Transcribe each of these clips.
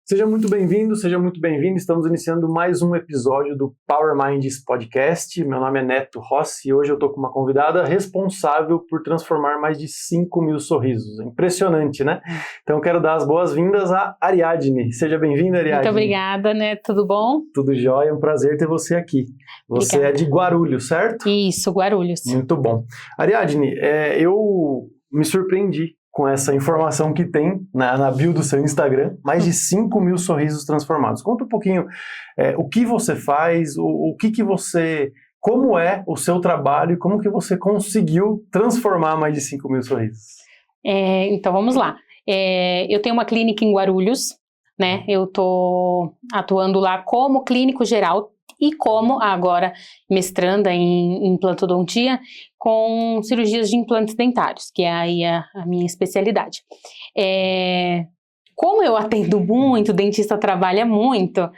Seja muito bem-vindo, seja muito bem-vindo. Estamos iniciando mais um episódio do Power Minds Podcast. Meu nome é Neto Rossi e hoje eu estou com uma convidada responsável por transformar mais de 5 mil sorrisos. Impressionante, né? Então eu quero dar as boas-vindas a Ariadne. Seja bem-vinda, Ariadne. Muito obrigada, Neto. Tudo bom? Tudo jóia, é um prazer ter você aqui. Você Obrigada. É de Guarulhos, certo? Isso, Guarulhos. Muito bom. Ariadne, eu me surpreendi com essa informação que tem na bio do seu Instagram, mais de 5 mil sorrisos transformados. Conta um pouquinho o que você faz, o que você... Como é o seu trabalho e como que você conseguiu transformar mais de 5 mil sorrisos? Então, vamos lá. Eu tenho uma clínica em Guarulhos, né? Eu estou atuando lá como clínico geral e como agora mestranda em implantodontia com cirurgias de implantes dentários, que é aí a minha especialidade. Como eu atendo muito, o dentista trabalha muito,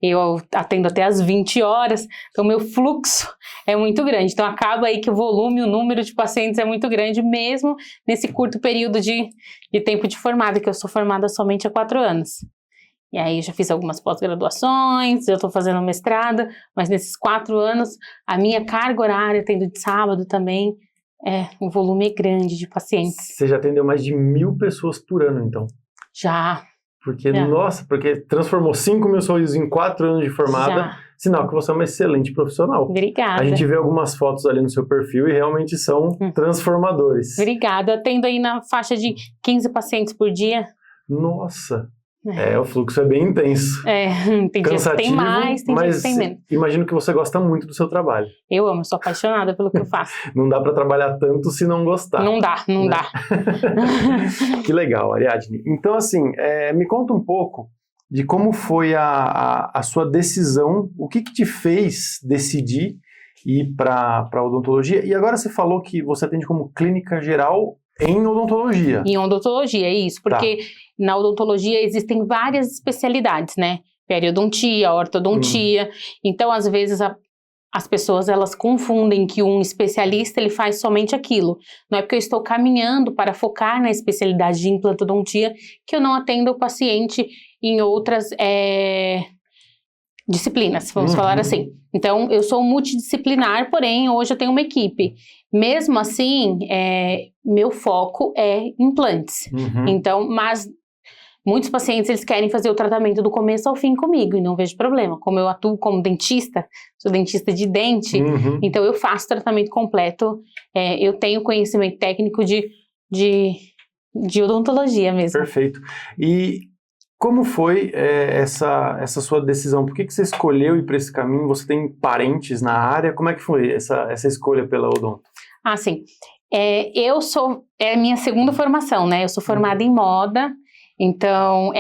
eu atendo até às 20 horas, então meu fluxo é muito grande. Então acaba aí que o volume, o número de pacientes é muito grande, mesmo nesse curto período de tempo de formada, que eu sou formada somente há 4 anos. E aí eu já fiz algumas pós-graduações, eu estou fazendo mestrado, mas nesses 4 anos, a minha carga horária, tendo de sábado também, o volume é grande de pacientes. Você já atendeu mais de 1.000 pessoas por ano, então? Já. Porque, nossa, porque transformou 5 mil sorrisos em 4 anos de formada, Já. Sinal que você é uma excelente profissional. Obrigada. A gente vê algumas fotos ali no seu perfil e realmente são transformadores. Obrigada, eu atendo aí na faixa de 15 pacientes por dia. Nossa! O fluxo é bem intenso. Tem dias que tem mais, tem dias que tem menos. Imagino que você gosta muito do seu trabalho. Eu amo, sou apaixonada pelo que eu faço. Não dá para trabalhar tanto se não gostar. Não dá. Que legal, Ariadne. Então, assim, me conta um pouco de como foi a sua decisão, o que te fez decidir ir para odontologia. E agora você falou que você atende como clínica geral em odontologia. Em odontologia, é isso, porque na odontologia existem várias especialidades, né? Periodontia, ortodontia. Então, às vezes, as pessoas elas confundem que um especialista ele faz somente aquilo. Não é porque eu estou caminhando para focar na especialidade de implantodontia que eu não atendo o paciente em outras disciplinas, vamos falar assim. Então, eu sou multidisciplinar, porém, hoje eu tenho uma equipe. Mesmo assim, meu foco é implantes. Então, mas muitos pacientes, eles querem fazer o tratamento do começo ao fim comigo, e não vejo problema. Como eu atuo como dentista, sou dentista de dente, então eu faço tratamento completo. Eu tenho conhecimento técnico de odontologia mesmo. Perfeito. E como foi essa sua decisão? Por que você escolheu ir para esse caminho? Você tem parentes na área? Como é que foi essa escolha pela odonto? Sim. É a minha segunda formação, né? Eu sou formada em moda, então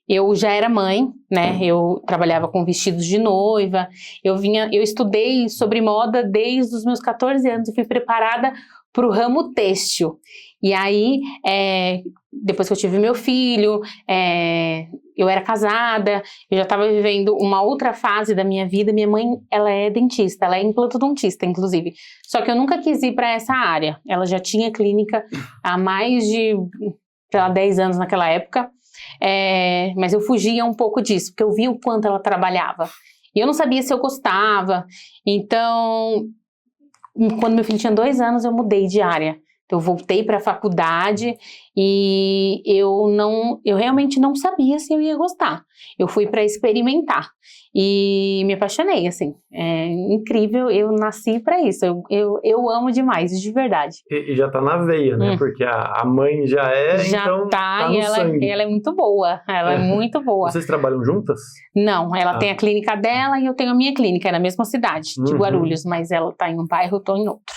eu já era mãe, né? Eu trabalhava com vestidos de noiva, eu estudei sobre moda desde os meus 14 anos e fui preparada para o ramo têxtil. E aí, depois que eu tive meu filho, eu era casada, eu já estava vivendo uma outra fase da minha vida. Minha mãe, ela é dentista, ela é implantodontista, inclusive. Só que eu nunca quis ir para essa área. Ela já tinha clínica há mais de, 10 anos naquela época. Mas eu fugia um pouco disso, porque eu via o quanto ela trabalhava. E eu não sabia se eu gostava. Então, quando meu filho tinha 2 anos, eu mudei de área. Então, eu voltei para a faculdade e eu realmente não sabia se eu ia gostar. Eu fui para experimentar e me apaixonei, assim. É incrível, eu nasci para isso. Eu amo demais, de verdade. E já tá na veia, né? Porque a mãe já então tá no e sangue. ela é muito boa. Ela é muito boa. Vocês trabalham juntas? Não, ela tem a clínica dela e eu tenho a minha clínica, é na mesma cidade, de Guarulhos, mas ela tá em um bairro, eu tô em outro.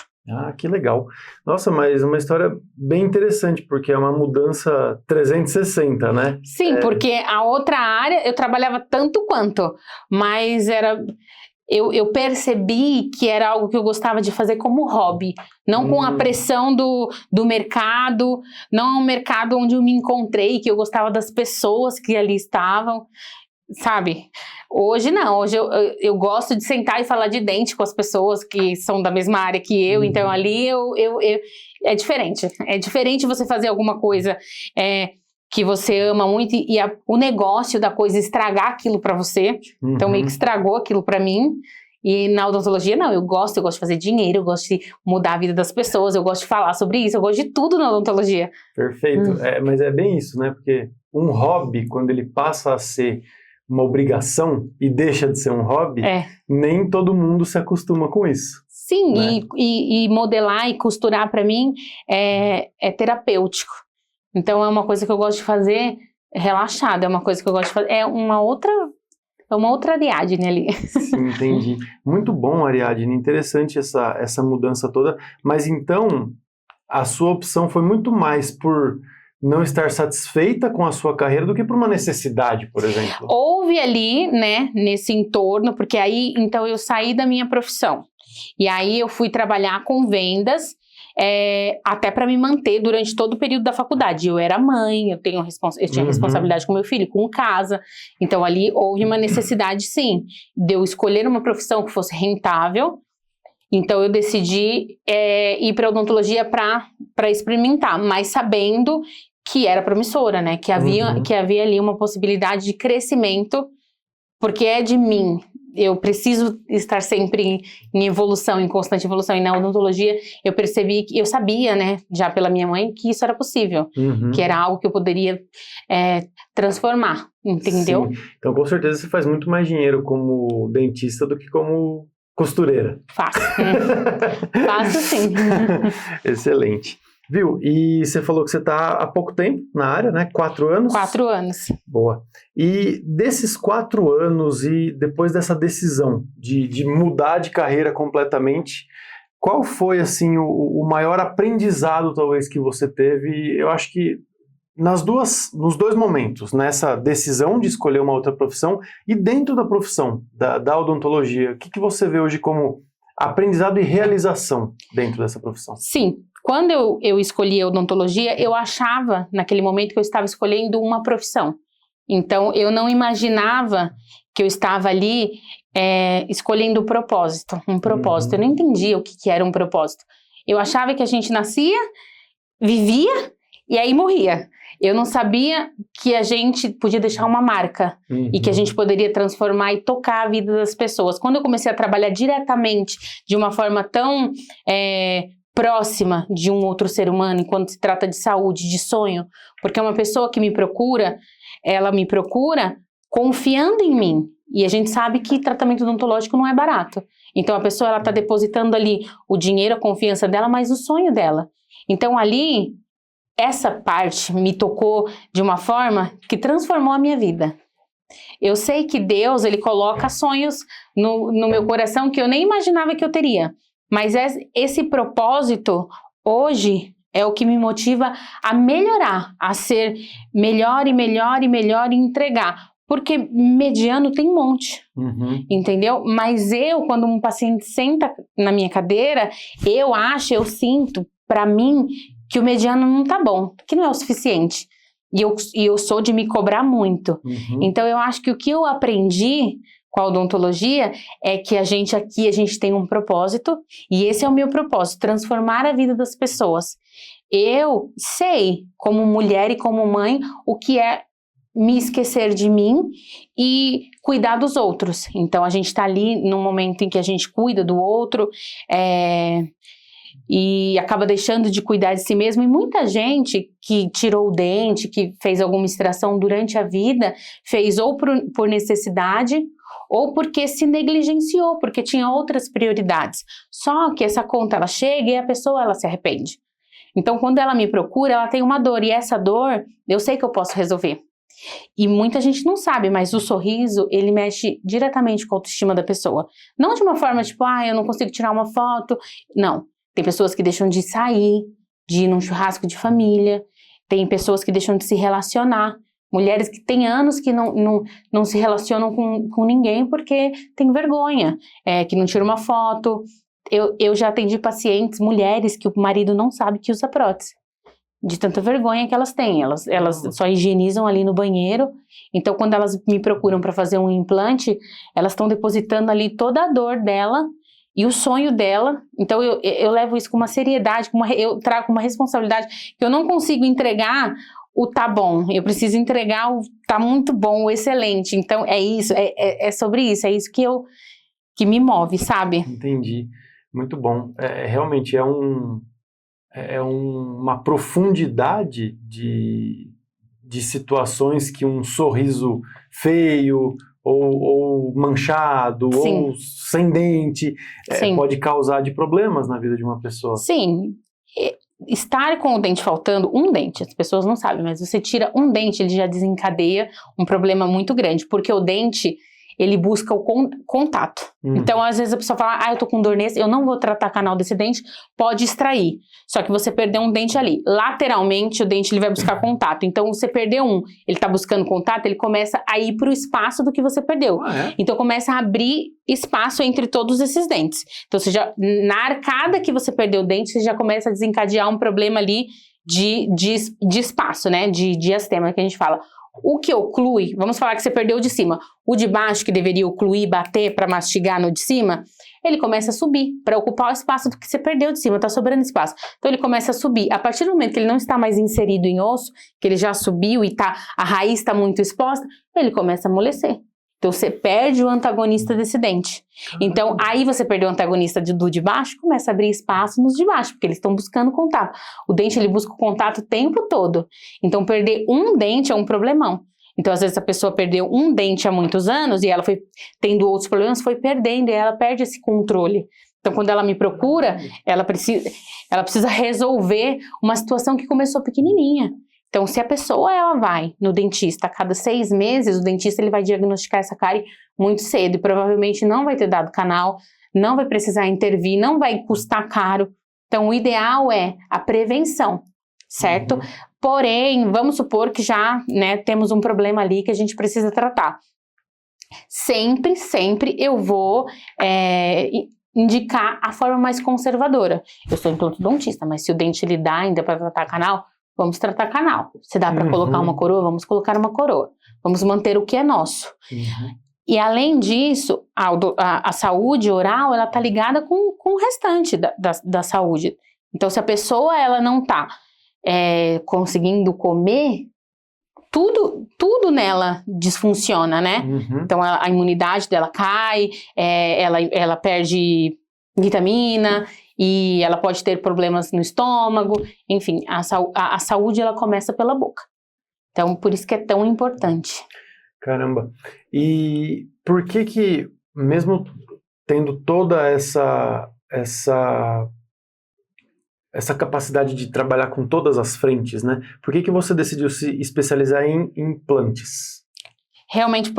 Que legal. Nossa, mas uma história bem interessante, porque é uma mudança 360, né? Sim, porque a outra área eu trabalhava tanto quanto, mas eu percebi que era algo que eu gostava de fazer como hobby, não com a pressão do mercado, não um mercado onde eu me encontrei, que eu gostava das pessoas que ali estavam. Sabe, hoje não, hoje eu gosto de sentar e falar de dente com as pessoas que são da mesma área que eu, então ali é diferente você fazer alguma coisa que você ama muito e o negócio da coisa estragar aquilo pra você. Então meio que estragou aquilo pra mim. E na odontologia não, eu gosto de fazer dinheiro, eu gosto de mudar a vida das pessoas, eu gosto de falar sobre isso, eu gosto de tudo na odontologia. Perfeito, mas é bem isso, né? Porque um hobby, quando ele passa a ser uma obrigação e deixa de ser um hobby, nem todo mundo se acostuma com isso. Sim, né? e modelar e costurar pra mim é terapêutico. Então é uma coisa que eu gosto de fazer relaxada, é uma coisa que eu gosto de fazer, é uma outra Ariadne ali. Sim, entendi. Muito bom, Ariadne, interessante essa mudança toda, mas então a sua opção foi muito mais por não estar satisfeita com a sua carreira do que por uma necessidade, por exemplo. Houve ali, né, nesse entorno, porque aí, então eu saí da minha profissão, e aí eu fui trabalhar com vendas, até para me manter durante todo o período da faculdade. Eu era mãe, eu tinha responsabilidade com meu filho, com casa, então ali houve uma necessidade sim, de eu escolher uma profissão que fosse rentável. Então eu decidi ir para odontologia para experimentar, mas sabendo que era promissora, né, que havia ali uma possibilidade de crescimento, porque é de mim. Eu preciso estar sempre em evolução, em constante evolução. E na odontologia eu percebi, eu sabia, né, já pela minha mãe, que isso era possível. Que era algo que eu poderia transformar, entendeu? Sim. Então com certeza você faz muito mais dinheiro como dentista do que como costureira. Faço. Faço sim. Excelente. Viu? E você falou que você está há pouco tempo na área, né? 4 anos? 4 anos. Boa. E desses 4 anos e depois dessa decisão de mudar de carreira completamente, qual foi, assim, o maior aprendizado, talvez, que você teve? Eu acho que nos dois momentos, nessa decisão de escolher uma outra profissão e dentro da profissão, da odontologia, o que você vê hoje como aprendizado e realização dentro dessa profissão? Sim. Quando eu escolhi a odontologia, eu achava, naquele momento, que eu estava escolhendo uma profissão. Então, eu não imaginava que eu estava ali escolhendo um propósito. Eu não entendia o que era um propósito. Eu achava que a gente nascia, vivia e aí morria. Eu não sabia que a gente podia deixar uma marca e que a gente poderia transformar e tocar a vida das pessoas. Quando eu comecei a trabalhar diretamente, de uma forma tão próxima de um outro ser humano, enquanto se trata de saúde, de sonho, porque uma pessoa que me procura, ela me procura confiando em mim, e a gente sabe que tratamento odontológico não é barato, então a pessoa ela está depositando ali o dinheiro, a confiança dela, mas o sonho dela. Então ali, essa parte me tocou de uma forma que transformou a minha vida. Eu sei que Deus, ele coloca sonhos no meu coração que eu nem imaginava que eu teria. Mas esse propósito, hoje, é o que me motiva a melhorar, a ser melhor e melhor e melhor e entregar. Porque mediano tem um monte, entendeu? Mas quando um paciente senta na minha cadeira, eu sinto, pra mim, que o mediano não tá bom, que não é o suficiente. E eu sou de me cobrar muito. Então, eu acho que o que eu aprendi com a odontologia é que a gente tem um propósito, e esse é o meu propósito, transformar a vida das pessoas. Eu sei, como mulher e como mãe, o que é me esquecer de mim e cuidar dos outros. Então a gente está ali num momento em que a gente cuida do outro, e acaba deixando de cuidar de si mesmo, e muita gente que tirou o dente, que fez alguma extração durante a vida, fez ou por necessidade, ou porque se negligenciou, porque tinha outras prioridades. Só que essa conta, ela chega e a pessoa, ela se arrepende. Então, quando ela me procura, ela tem uma dor, e essa dor, eu sei que eu posso resolver. E muita gente não sabe, mas o sorriso, ele mexe diretamente com a autoestima da pessoa. Não de uma forma tipo, eu não consigo tirar uma foto. Não. Tem pessoas que deixam de sair, de ir num churrasco de família. Tem pessoas que deixam de se relacionar. Mulheres que têm anos que não se relacionam com ninguém porque tem vergonha, que não tira uma foto. Eu já atendi pacientes, mulheres, que o marido não sabe que usa prótese, de tanta vergonha que elas têm. Elas só higienizam ali no banheiro. Então, quando elas me procuram para fazer um implante, elas estão depositando ali toda a dor dela e o sonho dela. Então, eu levo isso com uma seriedade, eu trago uma responsabilidade que eu não consigo entregar o tá bom, eu preciso entregar o tá muito bom, o excelente. Então é isso, é sobre isso, é isso que me move, sabe? Entendi. Muito bom. Realmente uma profundidade de situações que um sorriso feio ou manchado Sim. ou sem dente Sim. pode causar de problemas na vida de uma pessoa. Sim. Estar com o dente faltando, um dente, as pessoas não sabem, mas você tira um dente, ele já desencadeia um problema muito grande, porque o dente, ele busca o contato. Então, às vezes a pessoa fala, eu tô com dor nesse, eu não vou tratar canal desse dente, pode extrair. Só que você perdeu um dente ali. Lateralmente, o dente ele vai buscar contato. Então, você perdeu um, ele tá buscando contato, ele começa a ir pro espaço do que você perdeu. Então, começa a abrir espaço entre todos esses dentes. Então, na arcada que você perdeu o dente, você já começa a desencadear um problema ali de espaço, né? De diastema, que a gente fala. O que oclui, vamos falar que você perdeu o de cima, o de baixo que deveria ocluir, bater para mastigar no de cima, ele começa a subir para ocupar o espaço do que você perdeu de cima, tá sobrando espaço. Então ele começa a subir. A partir do momento que ele não está mais inserido em osso, que ele já subiu e a raiz está muito exposta, ele começa a amolecer. Então você perde o antagonista desse dente. Então aí você perdeu o antagonista do de baixo, começa a abrir espaço nos de baixo, porque eles estão buscando contato. O dente ele busca o contato o tempo todo. Então perder um dente é um problemão. Então às vezes a pessoa perdeu um dente há muitos anos e ela foi tendo outros problemas, foi perdendo e ela perde esse controle. Então quando ela me procura, ela precisa resolver uma situação que começou pequenininha. Então, se a pessoa ela vai no dentista a cada 6 meses, o dentista ele vai diagnosticar essa cárie muito cedo e provavelmente não vai ter dado canal, não vai precisar intervir, não vai custar caro. Então, o ideal é a prevenção, certo? Porém, vamos supor que já temos um problema ali que a gente precisa tratar. Sempre eu vou indicar a forma mais conservadora. Eu sou implantodontista, mas se o dente ele dá ainda para tratar canal, vamos tratar canal. Se dá para colocar uma coroa, vamos colocar uma coroa. Vamos manter o que é nosso. E além disso, a saúde oral, ela tá ligada com o restante da saúde. Então, se a pessoa ela não tá conseguindo comer, tudo nela disfunciona, né? Então, a imunidade dela cai, ela perde vitamina, e ela pode ter problemas no estômago, enfim, a saúde ela começa pela boca. Então, por isso que é tão importante. Caramba. E por que mesmo tendo toda essa capacidade de trabalhar com todas as frentes, né? Por que você decidiu se especializar em implantes? Realmente,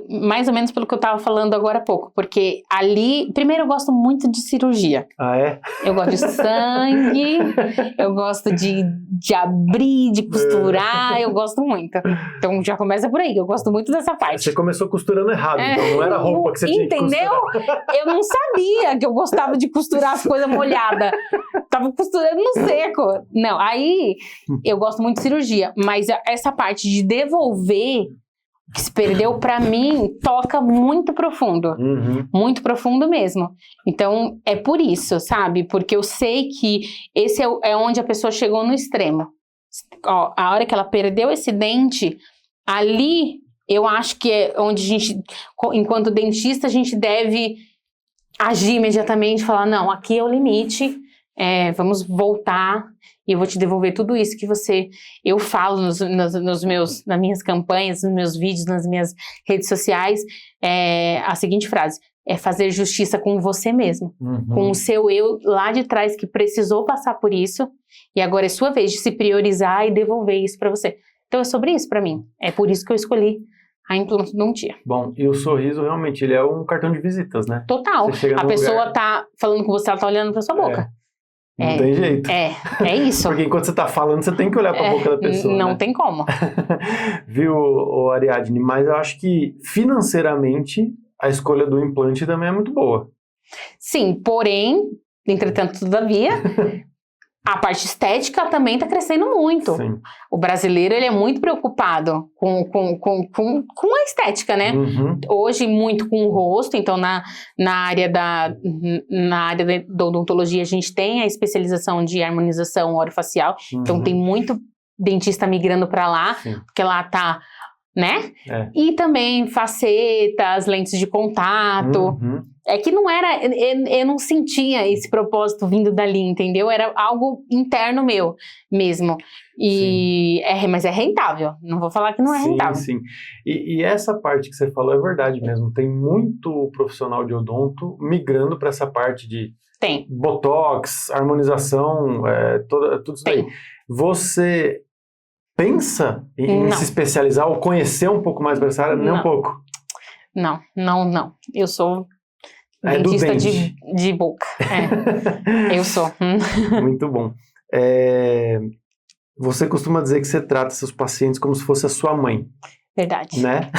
mais ou menos pelo que eu estava falando agora há pouco, porque ali, primeiro eu gosto muito de cirurgia. Ah, é? Eu gosto de sangue, eu gosto de abrir, de costurar, eu gosto muito. Então já começa por aí, eu gosto muito dessa parte. Você começou costurando errado, então não era roupa que você tinha que costurar. Entendeu? Eu não sabia que eu gostava de costurar as coisas molhadas. Tava costurando no seco. Não, aí eu gosto muito de cirurgia, mas essa parte de devolver que se perdeu, pra mim, toca muito profundo. Muito profundo mesmo. Então, é por isso, sabe? Porque eu sei que esse é onde a pessoa chegou no extremo. Ó, a hora que ela perdeu esse dente, ali, eu acho que é onde a gente, enquanto dentista, a gente deve agir imediatamente, falar, não, aqui é o limite, vamos voltar e eu vou te devolver tudo isso que eu falo nas minhas campanhas, nos meus vídeos, nas minhas redes sociais, a seguinte frase, é fazer justiça com você mesmo, com o seu eu lá de trás que precisou passar por isso e agora é sua vez de se priorizar e devolver isso para você. Então é sobre isso para mim, é por isso que eu escolhi a implantodontia. Bom, e o sorriso realmente, ele é um cartão de visitas, né? Total, a pessoa tá falando com você, ela tá olhando para sua boca. Não tem jeito. É isso. Porque enquanto você tá falando, você tem que olhar para a boca da pessoa. Não né? tem como. Viu, Ariadne? Mas eu acho que financeiramente a escolha do implante também é muito boa. Sim, porém, entretanto, todavia, a parte estética também está crescendo muito. Sim. O brasileiro ele é muito preocupado com a estética, né? Hoje, muito com o rosto. Então, na área da odontologia, a gente tem a especialização de harmonização orofacial. Então, tem muito dentista migrando para lá, Sim. porque lá tá, né? É. E também facetas, lentes de contato. Uhum. É que não era, eu não sentia esse propósito vindo dali, entendeu? Era algo interno meu mesmo. Mas é rentável, não vou falar que não é rentável. Sim. E essa parte que você falou é verdade mesmo. Tem muito profissional de odonto migrando para essa parte de Tem. botox, harmonização, tudo isso daí. Você pensa em se especializar ou conhecer um pouco mais dessa área? Nem um pouco. Não. Eu sou Do dentista dente. de boca. Eu sou. Muito bom. Você costuma dizer que você trata seus pacientes como se fosse a sua mãe. Verdade. Né?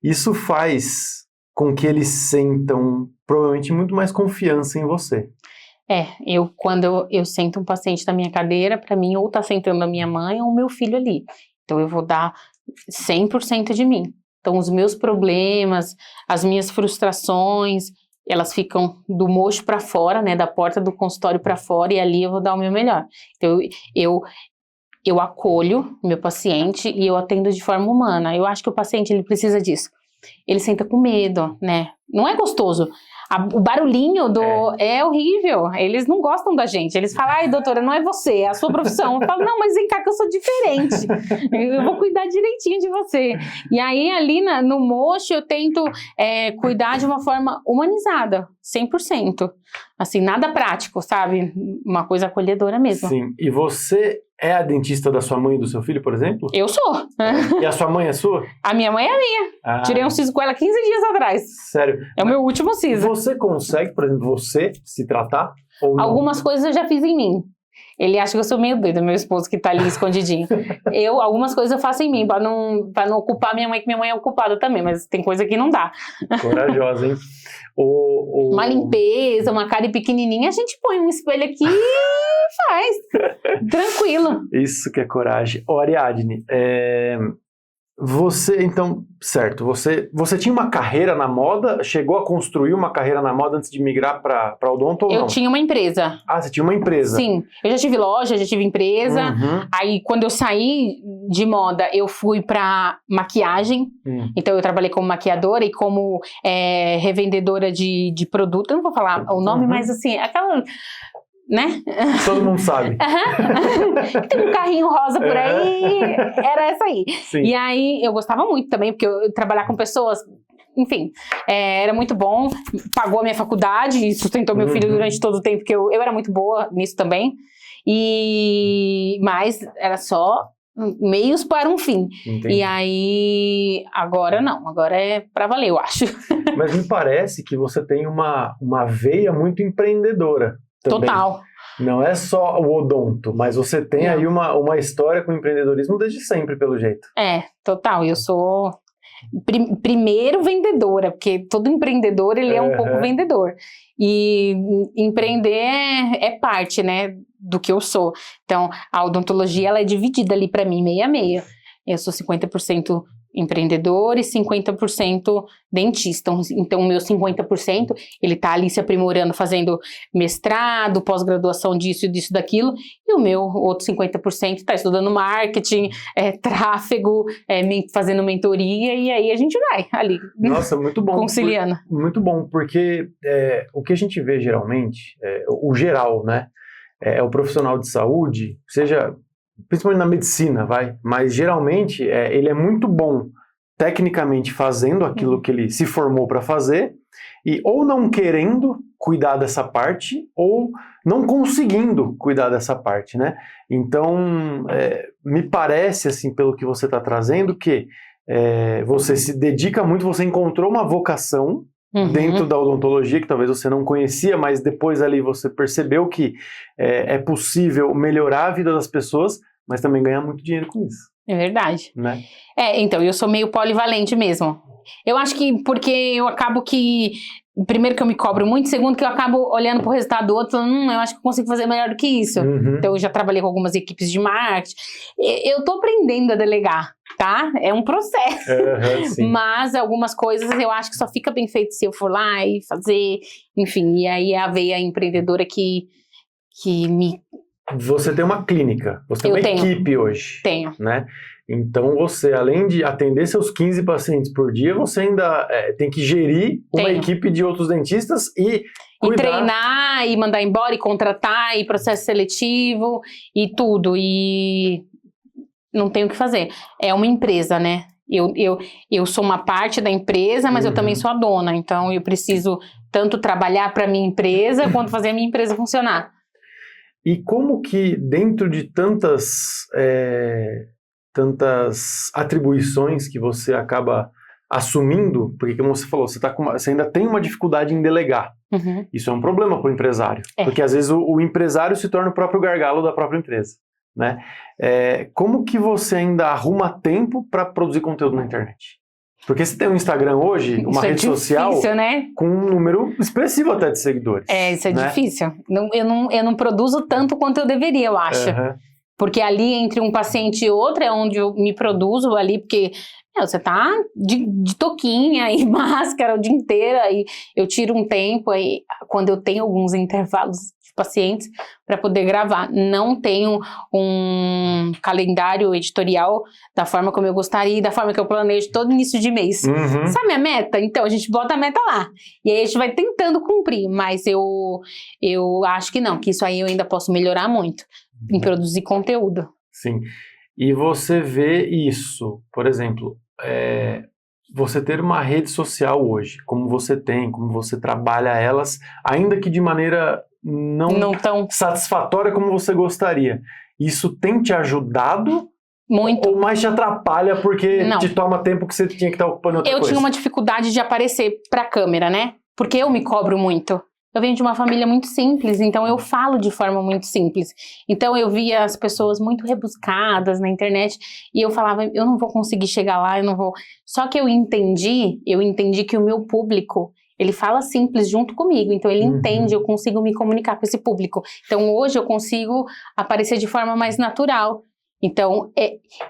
Isso faz com que eles sentam, provavelmente, muito mais confiança em você. Quando eu sento um paciente na minha cadeira, para mim, ou tá sentando a minha mãe ou o meu filho ali. Então, eu vou dar 100% de mim. Então, os meus problemas, as minhas frustrações, elas ficam do mocho para fora, né, da porta do consultório para fora, e ali eu vou dar o meu melhor. Então, eu acolho o meu paciente e eu atendo de forma humana. Eu acho que o paciente, ele precisa disso. Ele senta com medo, né? Não é gostoso. O barulhinho é horrível. Eles não gostam da gente. Eles falam, ai, doutora, não é você, é a sua profissão. Eu falo, não, mas vem cá que eu sou diferente. Eu vou cuidar direitinho de você. E aí, ali no mocho, eu tento cuidar de uma forma humanizada, 100%. Assim, nada prático, sabe? Uma coisa acolhedora mesmo. Sim. E você é a dentista da sua mãe e do seu filho, por exemplo? Eu sou. E a sua mãe é sua? A minha mãe é minha. Tirei um siso com ela 15 dias atrás. Sério? É o meu último siso. Você consegue, por exemplo, se tratar? Ou não? Algumas coisas eu já fiz em mim. Ele acha que eu sou meio doida, meu esposo que tá ali escondidinho. Algumas coisas eu faço em mim, pra não ocupar minha mãe, que minha mãe é ocupada também, mas tem coisa que não dá. Corajosa, hein? Uma limpeza, uma cara pequenininha, a gente põe um espelho aqui e faz. Tranquilo. Isso que é coragem. Ariadne, você, então, certo, você tinha uma carreira na moda, chegou a construir uma carreira na moda antes de migrar para odonto ou não? Eu tinha uma empresa. Você tinha uma empresa? Sim, eu já tive loja, já tive empresa. Uhum. Aí, quando eu saí de moda, eu fui para maquiagem. Então, eu trabalhei como maquiadora e como revendedora de produto. Eu não vou falar o nome, mas assim, aquela... Né? Todo mundo sabe. Tem um carrinho rosa por aí, era essa aí. Sim. E aí eu gostava muito também, porque eu trabalhar com pessoas, enfim, era muito bom, pagou a minha faculdade e sustentou meu filho durante todo o tempo, que eu era muito boa nisso também, mas era só meios para um fim. Entendi. E aí, agora não, agora é pra valer, eu acho. Mas me parece que você tem uma veia muito empreendedora. Também. Total. Não é só o odonto, mas você tem aí uma história com empreendedorismo desde sempre, pelo jeito. Total. Eu sou primeiro vendedora, porque todo empreendedor, ele é um pouco vendedor. E empreender é parte, né, do que eu sou. Então, a odontologia, ela é dividida ali para mim, meio a meio. Eu sou 50% empreendedor e 50% dentista. Então, o meu 50%, ele tá ali se aprimorando, fazendo mestrado, pós-graduação disso, daquilo, e o meu outro 50% tá estudando marketing, tráfego, fazendo mentoria, e aí a gente vai ali. Nossa, muito bom. Conciliando. Muito bom, porque o que a gente vê geralmente, o geral, né, é o profissional de saúde, seja... principalmente na medicina, mas geralmente ele é muito bom tecnicamente fazendo aquilo que ele se formou para fazer e ou não querendo cuidar dessa parte ou não conseguindo cuidar dessa parte, né? Então, me parece, assim, pelo que você está trazendo, que você se dedica muito, você encontrou uma vocação dentro da odontologia, que talvez você não conhecia, mas depois ali você percebeu que é possível melhorar a vida das pessoas, mas também ganhar muito dinheiro com isso. É verdade. Né? Então, eu sou meio polivalente mesmo. Eu acho que porque eu acabo que... Primeiro que eu me cobro muito, segundo que eu acabo olhando pro resultado do outro, falando, eu acho que eu consigo fazer melhor do que isso. Então, eu já trabalhei com algumas equipes de marketing. Eu tô aprendendo a delegar, tá? É um processo. Mas algumas coisas eu acho que só fica bem feito se eu for lá e fazer, enfim. E aí é a veia empreendedora que você tem uma clínica, você tem uma equipe hoje. Tenho. Né? Então, você, além de atender seus 15 pacientes por dia, você ainda tem que gerir uma equipe de outros dentistas e cuidar. E treinar, e mandar embora, e contratar, e processo seletivo, e tudo. E não tem o que fazer. É uma empresa, né? Eu sou uma parte da empresa, mas eu também sou a dona. Então, eu preciso tanto trabalhar para a minha empresa, quanto fazer a minha empresa funcionar. E como que dentro de tantas atribuições que você acaba assumindo, porque como você falou, você ainda tem uma dificuldade em delegar. Isso é um problema para o empresário, porque às vezes o empresário se torna o próprio gargalo da própria empresa. Né? Como que você ainda arruma tempo para produzir conteúdo na internet? Porque você tem um Instagram hoje, uma rede social, né? com um número expressivo até de seguidores. Isso é difícil. Eu não produzo tanto quanto eu deveria, eu acho. Porque ali, entre um paciente e outro, é onde eu me produzo ali, porque você tá de touquinha e máscara o dia inteiro, aí eu tiro um tempo, aí, quando eu tenho alguns intervalos de pacientes, para poder gravar. Não tenho um calendário editorial da forma como eu gostaria, da forma que eu planejo todo início de mês. Sabe a meta? Então, a gente bota a meta lá. E aí a gente vai tentando cumprir, mas eu acho que não, que isso aí eu ainda posso melhorar muito em produzir conteúdo. Sim. E você vê isso, por exemplo, você ter uma rede social hoje, como você tem, como você trabalha elas, ainda que de maneira não tão satisfatória como você gostaria. Isso tem te ajudado? Muito. Ou mais te atrapalha porque te toma tempo que você tinha que estar ocupando outra coisa? Eu tinha uma dificuldade de aparecer pra câmera, né? Porque eu me cobro muito. Eu venho de uma família muito simples, então eu falo de forma muito simples. Então eu via as pessoas muito rebuscadas na internet e eu falava, eu não vou conseguir chegar lá, eu não vou... Só que eu entendi que o meu público, ele fala simples junto comigo, então ele entende, eu consigo me comunicar com esse público. Então hoje eu consigo aparecer de forma mais natural. Então,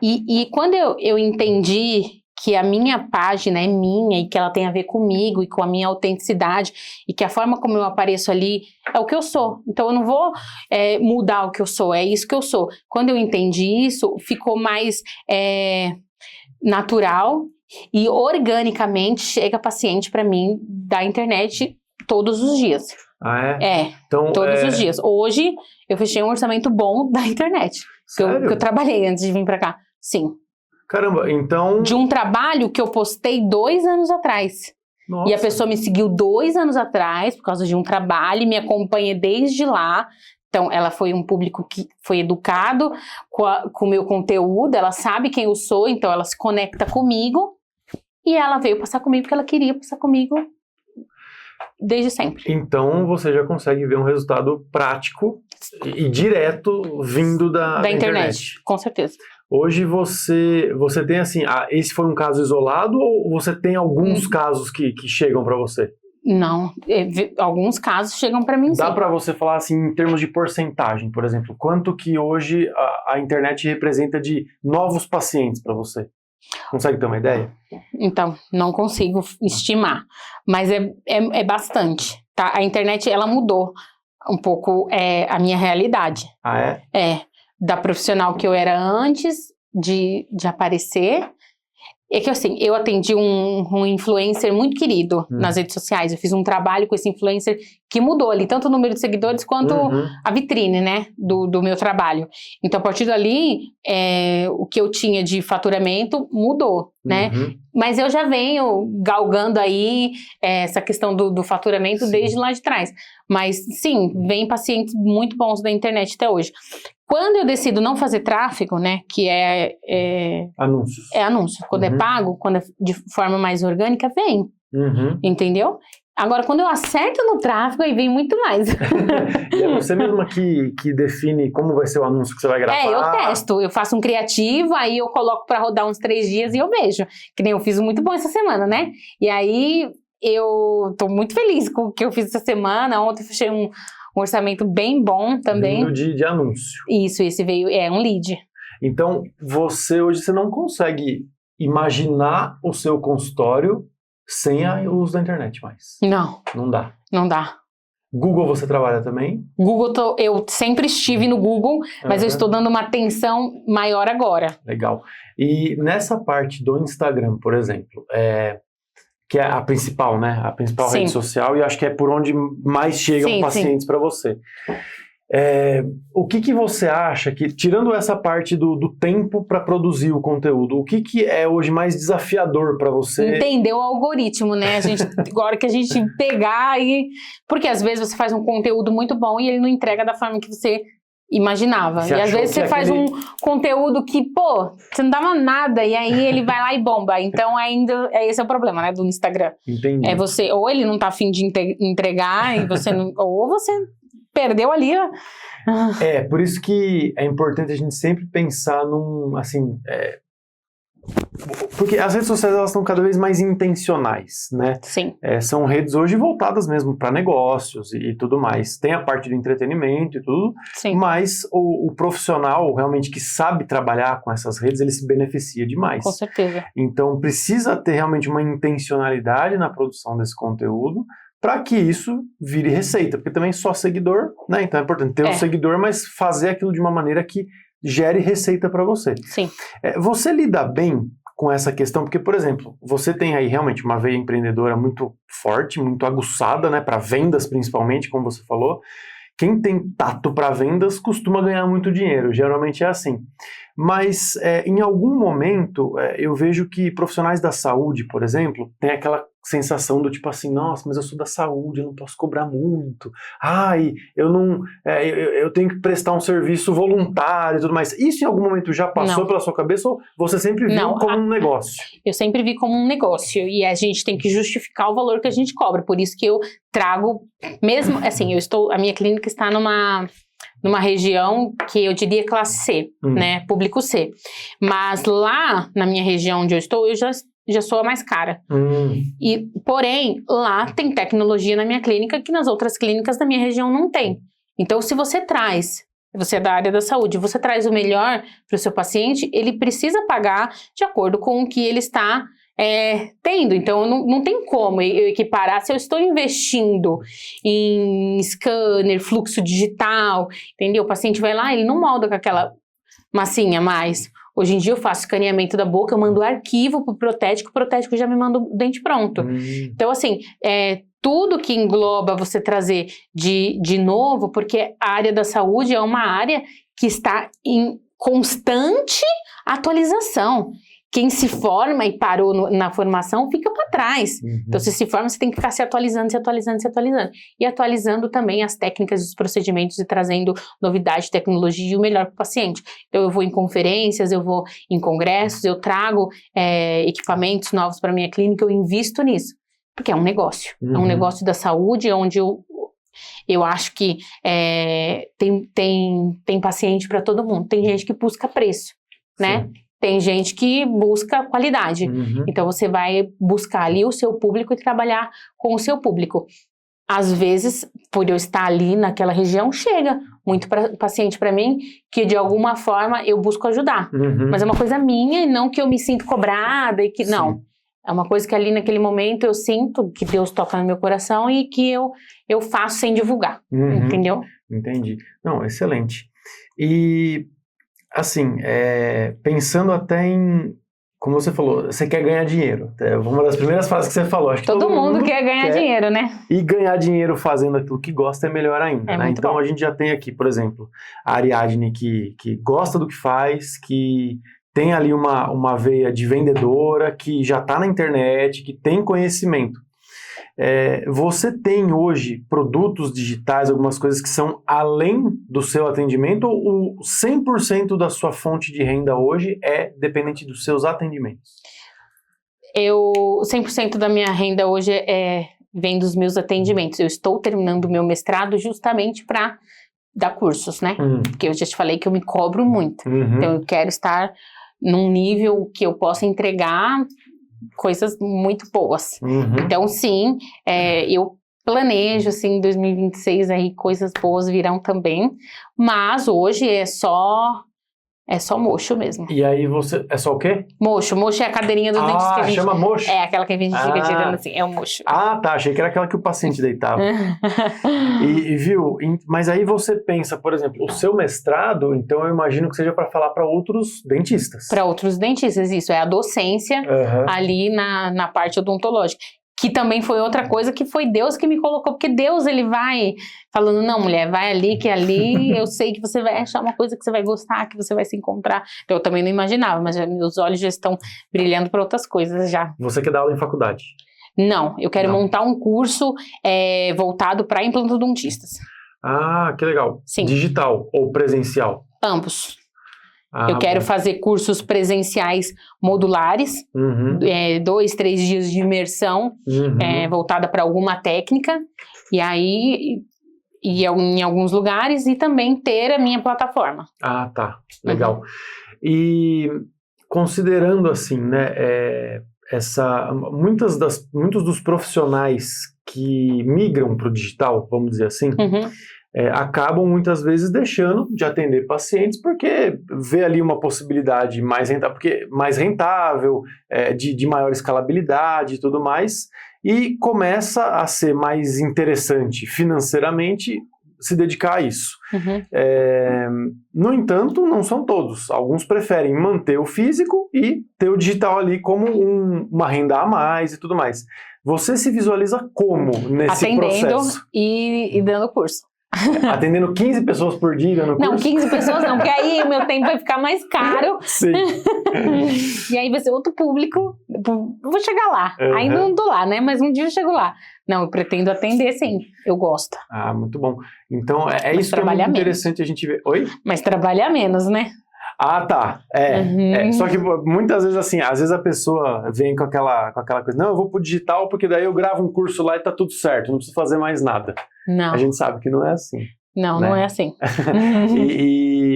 e quando eu entendi que a minha página é minha e que ela tem a ver comigo e com a minha autenticidade e que a forma como eu apareço ali é o que eu sou. Então eu não vou mudar o que eu sou, é isso que eu sou. Quando eu entendi isso, ficou mais natural e organicamente chega paciente para mim da internet todos os dias. Ah, é? Então, todos os dias. Hoje eu fechei um orçamento bom da internet. Que eu trabalhei antes de vir para cá. Sim. Caramba, então... De um trabalho que eu postei 2 anos atrás. Nossa. E a pessoa me seguiu 2 anos atrás por causa de um trabalho e me acompanha desde lá. Então, ela foi um público que foi educado com o meu conteúdo, ela sabe quem eu sou, então ela se conecta comigo. E ela veio passar comigo porque ela queria passar comigo desde sempre. Então, você já consegue ver um resultado prático e direto vindo da internet. Com certeza. Hoje você tem assim, esse foi um caso isolado ou você tem alguns casos que chegam para você? Não, alguns casos chegam para mim, sim. Dá para você falar assim em termos de porcentagem, por exemplo, quanto que hoje a internet representa de novos pacientes para você? Consegue ter uma ideia? Então, não consigo estimar, mas é bastante, tá? A internet, ela mudou um pouco a minha realidade. Ah, é? Da profissional que eu era antes de aparecer. É que assim, eu atendi um influencer muito querido nas redes sociais. Eu fiz um trabalho com esse influencer que mudou ali, tanto o número de seguidores quanto a vitrine, né, do meu trabalho. Então, a partir dali, o que eu tinha de faturamento mudou, né? Mas eu já venho galgando aí essa questão do faturamento desde lá de trás. Mas, sim, vem pacientes muito bons da internet até hoje. Quando eu decido não fazer tráfego, né, que anúncios. Anúncio. Quando é pago, quando é de forma mais orgânica, vem. Entendeu? Agora, quando eu acerto no tráfego, aí vem muito mais. E é você mesma que define como vai ser o anúncio que você vai gravar? Eu testo. Eu faço um criativo, aí eu coloco pra rodar uns 3 dias e eu vejo. Que nem eu fiz muito bom essa semana, né? E aí, eu tô muito feliz com o que eu fiz essa semana. Ontem eu fechei um orçamento bem bom também. Vindo de anúncio. Isso, esse veio, um lead. Então, hoje você não consegue imaginar o seu consultório sem o uso da internet mais. Não. Não dá. Não dá. Google você trabalha também? Google, eu sempre estive no Google, mas eu estou dando uma atenção maior agora. Legal. E nessa parte do Instagram, por exemplo, que é a principal, né? A principal Sim. rede social, e acho que é por onde mais chegam pacientes para você. O que você acha que, tirando essa parte do tempo para produzir o conteúdo, o que é hoje mais desafiador para você? Entender o algoritmo, né? Agora que a gente pegar e... Porque às vezes você faz um conteúdo muito bom e ele não entrega da forma que você imaginava. E às vezes você faz um conteúdo que, pô, você não dava nada e aí ele vai lá e bomba. Então ainda, esse é o problema, né, do Instagram. Entendi. É você, ou ele não tá afim de entregar e você não... Ou você... perdeu ali, ó. Por isso que é importante a gente sempre pensar num, assim, porque as redes sociais, elas estão cada vez mais intencionais, né? Sim. São redes hoje voltadas mesmo para negócios e tudo mais. Tem a parte do entretenimento e tudo, Sim. mas o profissional realmente que sabe trabalhar com essas redes, ele se beneficia demais. Com certeza. Então, precisa ter realmente uma intencionalidade na produção desse conteúdo, para que isso vire receita, porque também só seguidor, né? Então é importante ter um seguidor, mas fazer aquilo de uma maneira que gere receita para você. Sim. Você lida bem com essa questão? Porque, por exemplo, você tem aí realmente uma veia empreendedora muito forte, muito aguçada, né? Para vendas principalmente, como você falou. Quem tem tato para vendas costuma ganhar muito dinheiro, geralmente é assim. Mas em algum momento eu vejo que profissionais da saúde, por exemplo, tem aquela sensação do tipo assim, nossa, mas eu sou da saúde, eu não posso cobrar muito. Ai, eu tenho que prestar um serviço voluntário e tudo mais. Isso em algum momento já passou pela sua cabeça ou você sempre viu como um negócio? Eu sempre vi como um negócio e a gente tem que justificar o valor que a gente cobra. Por isso que eu trago, mesmo assim, a minha clínica está numa região que eu diria classe C, né, público C. Mas lá na minha região onde eu estou, eu já sou a mais cara. Porém, lá tem tecnologia na minha clínica que nas outras clínicas da minha região não tem. Então, se você é da área da saúde, você traz o melhor para o seu paciente, ele precisa pagar de acordo com o que ele está tendo. Então, não tem como eu equiparar. Se eu estou investindo em scanner, fluxo digital, entendeu? O paciente vai lá, ele não molda com aquela massinha mais. Hoje em dia eu faço escaneamento da boca, eu mando arquivo pro protético, o protético já me manda o dente pronto. Então, assim, tudo que engloba você trazer de novo, porque a área da saúde é uma área que está em constante atualização. Quem se forma e parou na formação fica para trás. Então, você se forma, você tem que ficar se atualizando, se atualizando, se atualizando. E atualizando também as técnicas e os procedimentos e trazendo novidade, tecnologia e o melhor para o paciente. Então, eu vou em conferências, eu vou em congressos, eu trago equipamentos novos para a minha clínica, eu invisto nisso. Porque é um negócio. É um negócio da saúde, onde eu acho que tem paciente para todo mundo. Tem gente que busca preço, né? Tem gente que busca qualidade. Então, você vai buscar ali o seu público e trabalhar com o seu público. Às vezes, por eu estar ali naquela região, chega muito paciente para mim que, de alguma forma, eu busco ajudar. Mas é uma coisa minha e não que eu me sinto cobrada e que... Não. É uma coisa que ali naquele momento eu sinto que Deus toca no meu coração e que eu faço sem divulgar. Entendeu? Entendi. Não, excelente. E... assim, pensando até em, como você falou, você quer ganhar dinheiro. Uma das primeiras frases que você falou. Acho que todo mundo quer ganhar dinheiro, né? E ganhar dinheiro fazendo aquilo que gosta é melhor ainda, né? Então, bom. A gente já tem aqui, por exemplo, a Ariadne que gosta do que faz, que tem ali uma veia de vendedora, que já está na internet, que tem conhecimento. Você tem hoje produtos digitais, algumas coisas que são além do seu atendimento, ou 100% da sua fonte de renda hoje é dependente dos seus atendimentos? 100% da minha renda hoje vem dos meus atendimentos. Eu estou terminando o meu mestrado justamente para dar cursos, né? Porque eu já te falei que eu me cobro muito. Então, eu quero estar num nível que eu possa entregar coisas muito boas. Então, sim, eu planejo, assim, em 2026 aí coisas boas virão também, mas hoje é só É só mocho mesmo. E aí você... É só o quê? Mocho é a cadeirinha do dentista que a gente... chama mocho? É, aquela que a gente fica tirando assim, é o mocho. Ah, tá, achei que era aquela que o paciente deitava. E viu, mas aí você pensa, por exemplo, o seu mestrado, então eu imagino que seja para falar para outros dentistas. Para outros dentistas, isso, é a docência ali na parte odontológica. Que também foi outra coisa que foi Deus que me colocou, porque Deus, ele vai falando, não, mulher, vai ali, que ali eu sei que você vai achar uma coisa que você vai gostar, que você vai se encontrar. Então, eu também não imaginava, mas meus olhos já estão brilhando para outras coisas já. Você quer dar aula em faculdade? Não, eu quero montar um curso voltado para implantodontistas. Ah, que legal. Sim. Digital ou presencial? Ambos. Eu quero fazer cursos presenciais modulares, 2, 3 dias de imersão, voltada para alguma técnica, e aí em alguns lugares, e também ter a minha plataforma. Ah, tá. Legal. E considerando assim, né, muitos dos profissionais que migram para o digital, vamos dizer assim, acabam muitas vezes deixando de atender pacientes porque vê ali uma possibilidade mais rentável, de maior escalabilidade e tudo mais, e começa a ser mais interessante financeiramente se dedicar a isso. No entanto, não são todos. Alguns preferem manter o físico e ter o digital ali como uma renda a mais e tudo mais. Você se visualiza como nesse processo? Atendendo e dando curso. Atendendo 15 pessoas por dia no curso? Não, 15 pessoas não, porque aí o meu tempo vai ficar mais caro. Sim. E aí vai ser outro público. Eu vou chegar lá. Ainda não tô lá, né? Mas um dia eu chego lá. Não, eu pretendo atender, sim. Eu gosto. Ah, muito bom. Então, isso que é muito interessante a gente ver. Oi? Mas trabalhar menos, né? Ah, tá. Só que muitas vezes assim, às vezes a pessoa vem com aquela coisa, não, eu vou pro digital porque daí eu gravo um curso lá e tá tudo certo, não preciso fazer mais nada. Não. A gente sabe que não é assim. Não, né? Não é assim.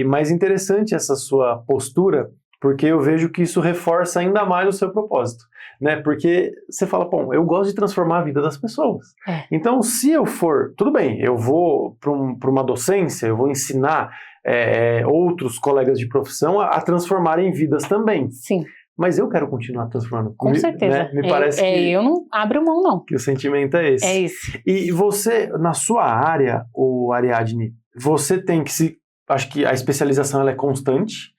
Mas interessante essa sua postura, porque eu vejo que isso reforça ainda mais o seu propósito, né? Porque você fala, bom, eu gosto de transformar a vida das pessoas. Então, se eu for, tudo bem, eu vou para uma docência, eu vou ensinar outros colegas de profissão a transformarem vidas também. Sim. Mas eu quero continuar transformando. Com certeza. Né? Me parece que... Eu não abro mão, não. Que o sentimento é esse. É esse. E você, na sua área, Ariadne, você tem que se... Acho que a especialização ela é constante,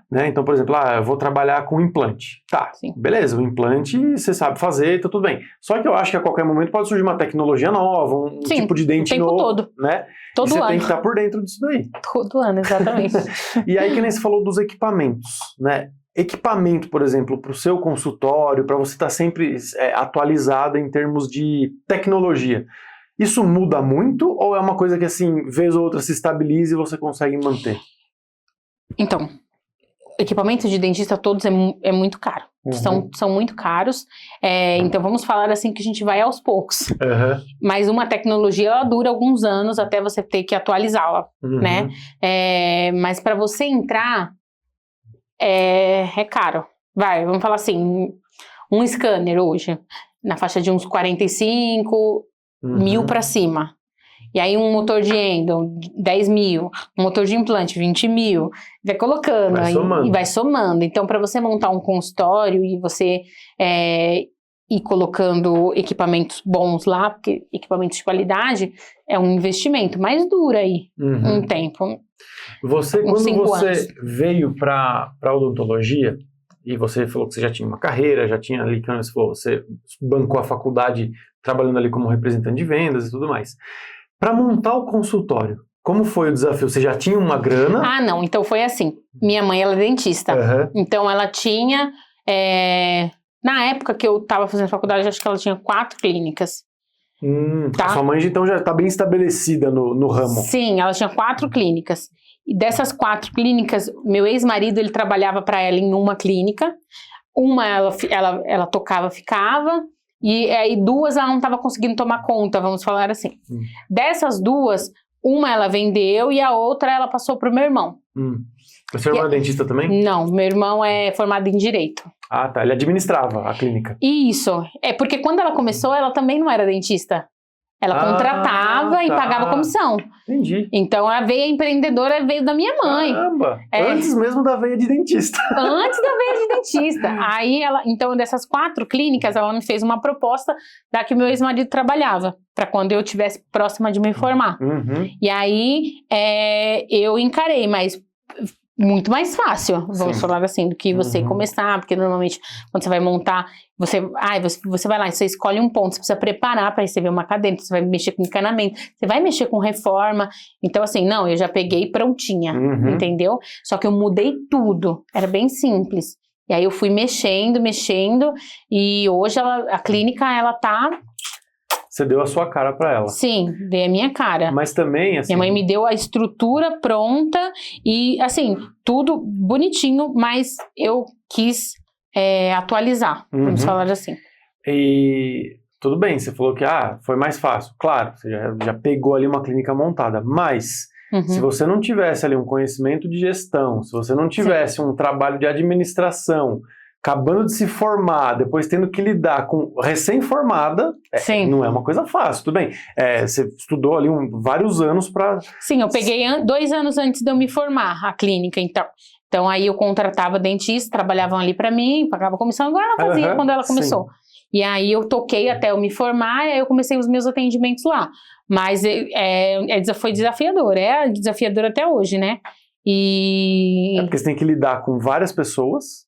né? Então, por exemplo, eu vou trabalhar com implante. Tá, sim. Beleza, o implante você sabe fazer, tá tudo bem. Só que eu acho que a qualquer momento pode surgir uma tecnologia nova, um tipo de dente novo. Todo. Né? Todo ano. Você tem que estar ano. por dentro disso daí. Todo ano, exatamente. E aí, que nem você falou dos equipamentos, né? Equipamento, por exemplo, para o seu consultório, para você estar sempre atualizada em termos de tecnologia. Isso muda muito ou é uma coisa que, assim, vez ou outra se estabiliza e você consegue manter? Então, equipamentos de dentista todos é muito caro. São muito caros. Então, vamos falar assim que a gente vai aos poucos. Mas uma tecnologia, ela dura alguns anos até você ter que atualizá-la, né? Mas para você entrar, é caro. Vamos falar assim, um scanner hoje, na faixa de uns 45 mil para cima. E aí um motor de endo, 10 mil, um motor de implante, 20 mil, vai colocando e vai somando. Então, para você montar um consultório e você ir colocando equipamentos bons lá, porque equipamentos de qualidade é um investimento, mas dura aí um tempo. Quando você veio para odontologia, e você falou que você já tinha uma carreira, já tinha ali, como você falou, você bancou a faculdade trabalhando ali como representante de vendas e tudo mais. Para montar o consultório, como foi o desafio? Você já tinha uma grana? Ah, não. Então foi assim. Minha mãe, ela é dentista. Então ela tinha... na época que eu estava fazendo faculdade, acho que ela tinha 4 clínicas. Tá? Sua mãe, então, já está bem estabelecida no ramo. Sim, ela tinha 4 clínicas. E dessas 4 clínicas, meu ex-marido, ele trabalhava para ela em uma clínica. Uma ela tocava, ficava. E aí 2 ela não estava conseguindo tomar conta, vamos falar assim. Dessas 2, uma ela vendeu e a outra ela passou pro meu irmão. O seu irmão é dentista também? Não, meu irmão é formado em Direito. Ah, tá. Ele administrava a clínica. Isso. Porque quando ela começou, ela também não era dentista. Ela contratava e pagava comissão. Entendi. Então, a veia empreendedora veio da minha mãe. Caramba! Antes mesmo da veia de dentista. Antes da veia de dentista. Aí, então, dessas 4 clínicas, ela me fez uma proposta da que o meu ex-marido trabalhava, para quando eu estivesse próxima de me formar. Uhum. E aí, eu encarei, mas muito mais fácil, vamos falar assim, do que você começar, porque normalmente quando você vai montar, você vai lá e você escolhe um ponto, você precisa preparar para receber uma cadeira, você vai mexer com encanamento, você vai mexer com reforma, então assim, não, eu já peguei prontinha, entendeu? Só que eu mudei tudo, era bem simples, e aí eu fui mexendo, e hoje a clínica, ela tá... Você deu a sua cara para ela. Sim, dei a minha cara. Mas também, assim... Minha mãe me deu a estrutura pronta e, assim, tudo bonitinho, mas eu quis atualizar, vamos falar assim. E tudo bem, você falou que foi mais fácil. Claro, você já pegou ali uma clínica montada, mas se você não tivesse ali um conhecimento de gestão, se você não tivesse um trabalho de administração, acabando de se formar, depois tendo que lidar com recém-formada, não é uma coisa fácil, tudo bem. Você estudou ali vários anos para... Sim, eu peguei 2 anos antes de eu me formar, a clínica, então. Então aí eu contratava dentistas, trabalhavam ali para mim, pagava comissão, igual ela fazia quando ela começou. Sim. E aí eu toquei até eu me formar, e aí eu comecei os meus atendimentos lá. Mas foi desafiador, é desafiador até hoje, né? Porque você tem que lidar com várias pessoas,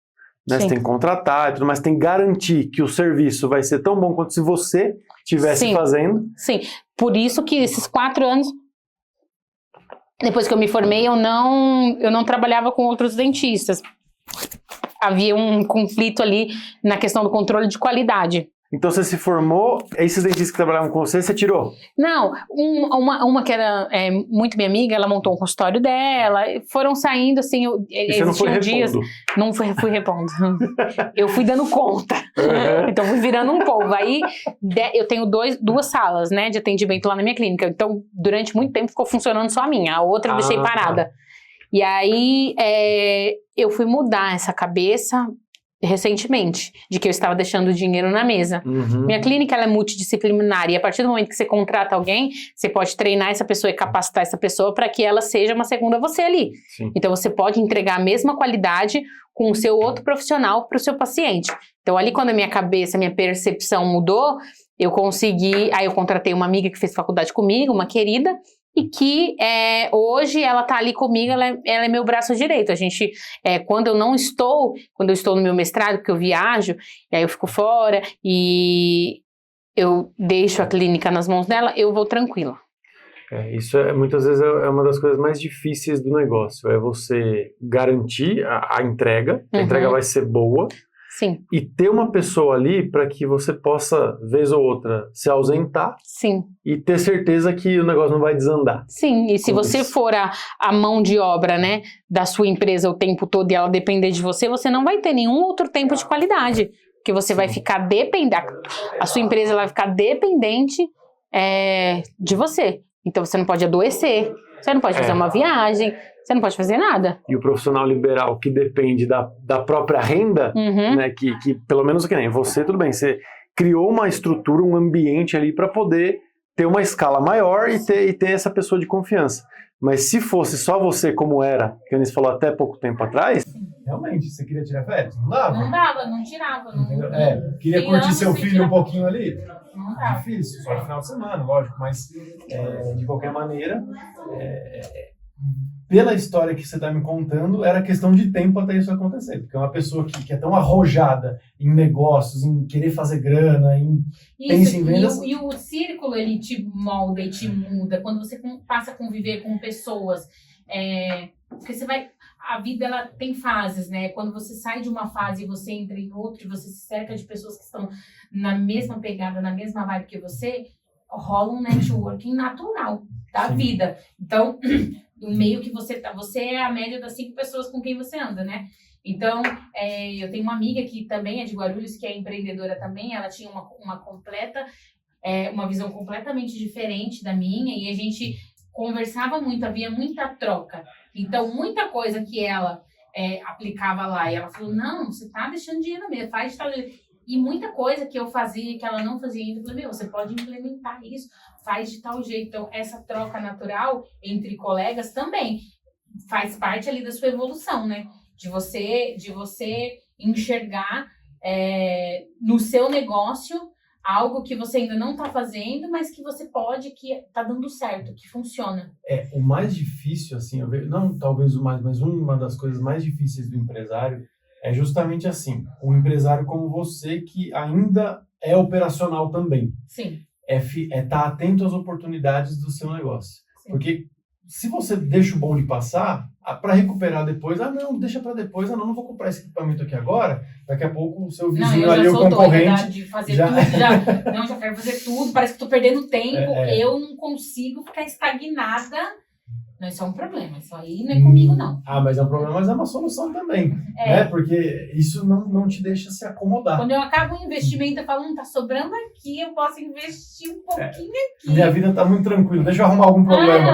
né? Você tem que contratar e tudo, mas tem que garantir que o serviço vai ser tão bom quanto se você estivesse fazendo. Sim, por isso que esses 4 anos, depois que eu me formei, eu não trabalhava com outros dentistas. Havia um conflito ali na questão do controle de qualidade. Então você se formou, esses dentistas que trabalhavam com você tirou? Não, uma que era muito minha amiga, ela montou um consultório dela, foram saindo assim, você não foi repondo? Não fui repondo, eu fui dando conta, então fui virando um povo. Aí eu tenho 2 salas, né, de atendimento lá na minha clínica, então durante muito tempo ficou funcionando só a minha, a outra eu deixei parada. E aí eu fui mudar essa cabeça recentemente, de que eu estava deixando o dinheiro na mesa. Minha clínica, ela é multidisciplinar, e a partir do momento que você contrata alguém, você pode treinar essa pessoa e capacitar essa pessoa para que ela seja uma segunda você ali. Sim. Então você pode entregar a mesma qualidade com o seu outro profissional para o seu paciente. Então ali quando a minha cabeça, a minha percepção mudou, eu consegui, aí eu contratei uma amiga que fez faculdade comigo, uma querida, e que hoje ela tá ali comigo, ela é meu braço direito. A gente, quando eu estou no meu mestrado, porque eu viajo, e aí eu fico fora, e eu deixo a clínica nas mãos dela, eu vou tranquila. Isso muitas vezes é uma das coisas mais difíceis do negócio, é você garantir a entrega, a entrega vai ser boa, sim, e ter uma pessoa ali para que você possa, vez ou outra, se ausentar, sim, e ter certeza que o negócio não vai desandar. Sim, e se você for a mão de obra, né, da sua empresa o tempo todo e ela depender de você, você não vai ter nenhum outro tempo de qualidade, porque você vai ficar dependente, a sua empresa vai ficar dependente de você. Então você não pode adoecer, você não pode fazer uma viagem, você não pode fazer nada. E o profissional liberal que depende da própria renda, né, que pelo menos que nem você, tudo bem, você criou uma estrutura, um ambiente ali para poder ter uma escala maior e ter essa pessoa de confiança. Mas se fosse só você como era, que a Eunice falou até pouco tempo atrás... Realmente, você queria tirar férias? Não dava? Não dava, não tirava. Queria curtir seu filho um pouquinho ali? Não dava. Difícil, só no final de semana, lógico, mas de qualquer maneira... Pela história que você está me contando, era questão de tempo até isso acontecer. Porque é uma pessoa que é tão arrojada em negócios, em querer fazer grana, pensa em vendas... E o círculo, ele te molda e te muda. Quando você passa a conviver com pessoas... porque você vai... A vida, ela tem fases, né? Quando você sai de uma fase e você entra em outra, e você se cerca de pessoas que estão na mesma pegada, na mesma vibe que você, rola um networking natural da vida. Então... do meio que você tá. Você é a média das 5 pessoas com quem você anda, né? Então, eu tenho uma amiga que também é de Guarulhos, que é empreendedora também, ela tinha uma visão completamente diferente da minha, e a gente conversava muito, havia muita troca. Então, muita coisa que ela aplicava lá, e ela falou, não, você tá deixando dinheiro mesmo, faz tal... E muita coisa que eu fazia que ela não fazia ainda, eu falei, meu, você pode implementar isso, faz de tal jeito. Então, essa troca natural entre colegas também faz parte ali da sua evolução, né? De você enxergar no seu negócio algo que você ainda não está fazendo, mas que você pode, que está dando certo, que funciona. O mais difícil, assim, eu vejo, não talvez o mais, mas uma das coisas mais difíceis do empresário é justamente assim, um empresário como você que ainda é operacional também. Sim. Estar atento às oportunidades do seu negócio. Sim. Porque se você deixa o bonde passar, para recuperar depois, não, deixa para depois, não vou comprar esse equipamento aqui agora, daqui a pouco o seu vizinho ali, o concorrente... De fazer tudo, já quero fazer tudo, parece que estou perdendo tempo, eu não consigo ficar estagnada. Não, isso é um problema, isso aí não é comigo, não. Mas é um problema, mas é uma solução também, né? Porque isso não te deixa se acomodar. Quando eu acabo o investimento, eu falo, tá sobrando aqui, eu posso investir um pouquinho aqui. Minha vida tá muito tranquila, deixa eu arrumar algum problema.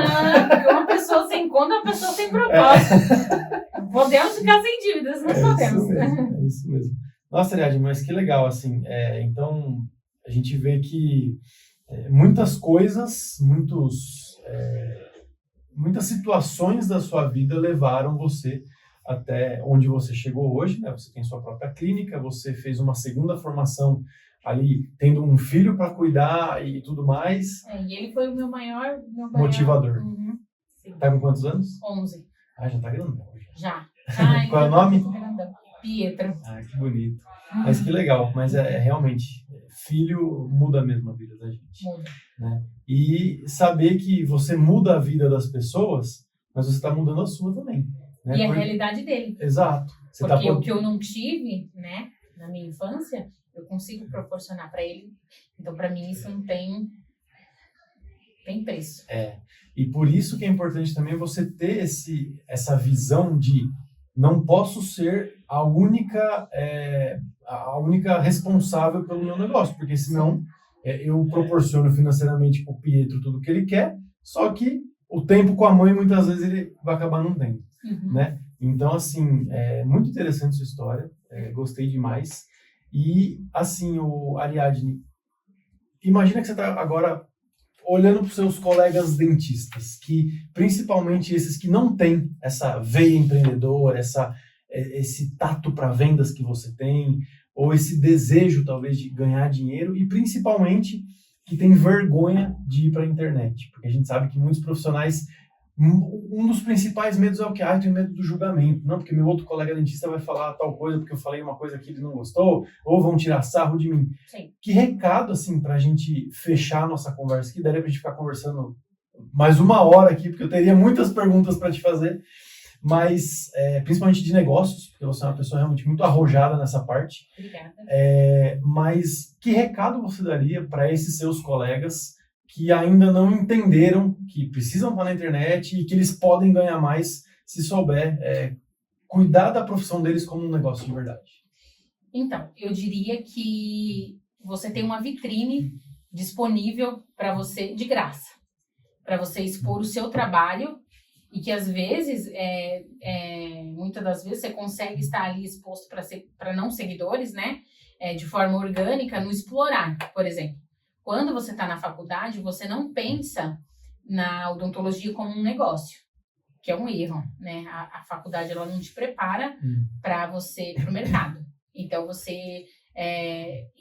Porque uma pessoa sem conta, uma pessoa sem propósito. Podemos ficar sem dívidas, não podemos. É isso mesmo. Nossa, Ariadne, mas que legal, assim. Então, a gente vê que muitas coisas, muitas situações da sua vida levaram você até onde você chegou hoje, né? Você tem sua própria clínica, você fez uma segunda formação ali, tendo um filho para cuidar e tudo mais. E ele foi o meu maior motivador. Uhum. Tá com quantos anos? 11. Já tá grandão. Já. Qual é o nome? Pietro. Que bonito. Mas que legal. Mas realmente, filho muda mesmo a vida da gente. Muda. Né? E saber que você muda a vida das pessoas, mas você está mudando a sua também. Né? E a realidade dele. Exato. Porque o que eu não tive, né, na minha infância, eu consigo proporcionar para ele. Então, para mim, isso não tem preço. E por isso que é importante também você ter essa visão de não posso ser a única responsável pelo meu negócio, porque senão eu proporciono financeiramente para o Pietro tudo o que ele quer, só que o tempo com a mãe muitas vezes ele vai acabar não tendo, né? Então, assim, é muito interessante sua história, gostei demais. E, assim, Ariadne, imagina que você está agora olhando para os seus colegas dentistas, que principalmente esses que não têm essa veia empreendedora, esse tato para vendas que você tem, ou esse desejo talvez de ganhar dinheiro, e principalmente que tem vergonha de ir para a internet, porque a gente sabe que muitos profissionais, um dos principais medos é o que? Eu tenho medo do julgamento, não, porque meu outro colega dentista vai falar tal coisa porque eu falei uma coisa que ele não gostou, ou vão tirar sarro de mim. Sim. Que recado, assim, pra gente fechar a nossa conversa aqui, daria pra gente ficar conversando mais 1 hora aqui, porque eu teria muitas perguntas para te fazer, mas principalmente de negócios, porque você é uma pessoa realmente muito arrojada nessa parte. Obrigada. Mas que recado você daria para esses seus colegas que ainda não entenderam que precisam estar na internet e que eles podem ganhar mais se souber cuidar da profissão deles como um negócio de verdade? Então, eu diria que você tem uma vitrine disponível para você, de graça, para você expor o seu trabalho, e que às vezes, muitas das vezes, você consegue estar ali exposto para não seguidores, né? De forma orgânica, no explorar, por exemplo. Quando você está na faculdade, você não pensa na odontologia como um negócio, que é um erro, né? A faculdade, ela não te prepara para o mercado. Então, você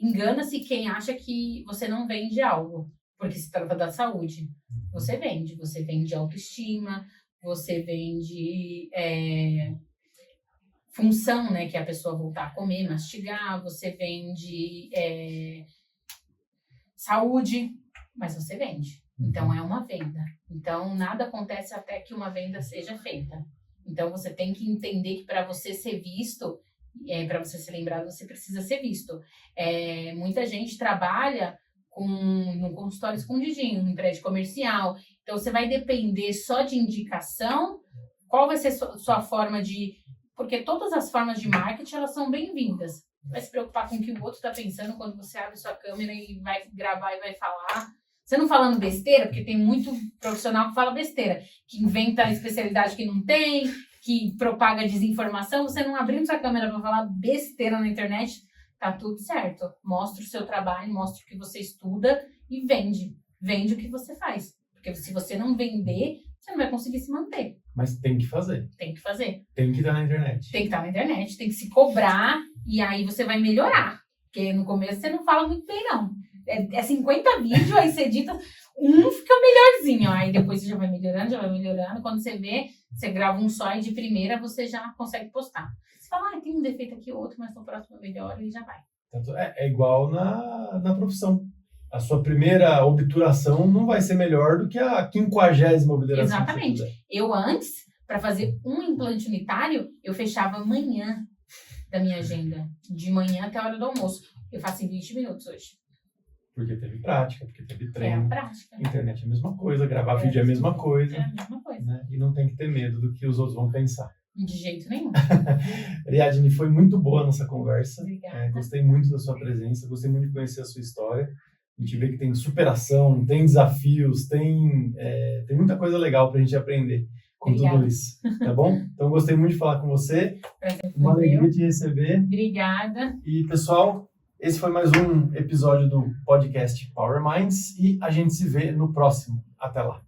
engana-se quem acha que você não vende algo, porque se trata da saúde. Você vende autoestima, você vende função, né? Que é a pessoa voltar a comer, mastigar, você vende saúde, mas você vende. Então, é uma venda. Então, nada acontece até que uma venda seja feita. Então, você tem que entender que para você ser visto, para você ser lembrado, você precisa ser visto. Muita gente trabalha no consultório escondidinho, em prédio comercial. Então, você vai depender só de indicação. Qual vai ser sua forma de... Porque todas as formas de marketing, elas são bem-vindas. Vai se preocupar com o que o outro está pensando quando você abre sua câmera e vai gravar e vai falar. Você não falando besteira, porque tem muito profissional que fala besteira, que inventa especialidade que não tem, que propaga desinformação. Você não abrindo sua câmera para falar besteira na internet, tá tudo certo. Mostra o seu trabalho, mostra o que você estuda e vende. Vende o que você faz. Porque se você não vender, você não vai conseguir se manter. Mas tem que fazer. Tem que fazer. Tem que estar na internet. Tem que estar na internet, tem que se cobrar e aí você vai melhorar. Porque no começo você não fala muito bem, não. É 50 vídeos, aí você edita, um fica melhorzinho. Aí depois você já vai melhorando, já vai melhorando. Quando você vê, você grava um só e de primeira você já consegue postar. Você fala, tem um defeito aqui, outro, mas no próximo melhora e já vai. É igual na profissão. A sua primeira obturação não vai ser melhor do que a 50ª obturação. Exatamente. Eu antes, para fazer um implante unitário, eu fechava amanhã da minha agenda. De manhã até a hora do almoço. Eu faço em 20 minutos hoje. Porque teve prática, porque teve É treino. a prática. Internet é a mesma coisa, gravar vídeo é a mesma coisa. É a mesma coisa. Né? E não tem que ter medo do que os outros vão pensar. De jeito nenhum. Ariadne, foi muito boa a nossa conversa. Obrigada. Gostei muito da sua presença, gostei muito de conhecer a sua história. A gente vê que tem superação, tem desafios, tem muita coisa legal pra gente aprender com Obrigada. tudo isso. Tá bom? Então, gostei muito de falar com você. Prazer Uma foi alegria meu. te receber. Obrigada. E, pessoal, esse foi mais um episódio do podcast Power Minds e a gente se vê no próximo. Até lá.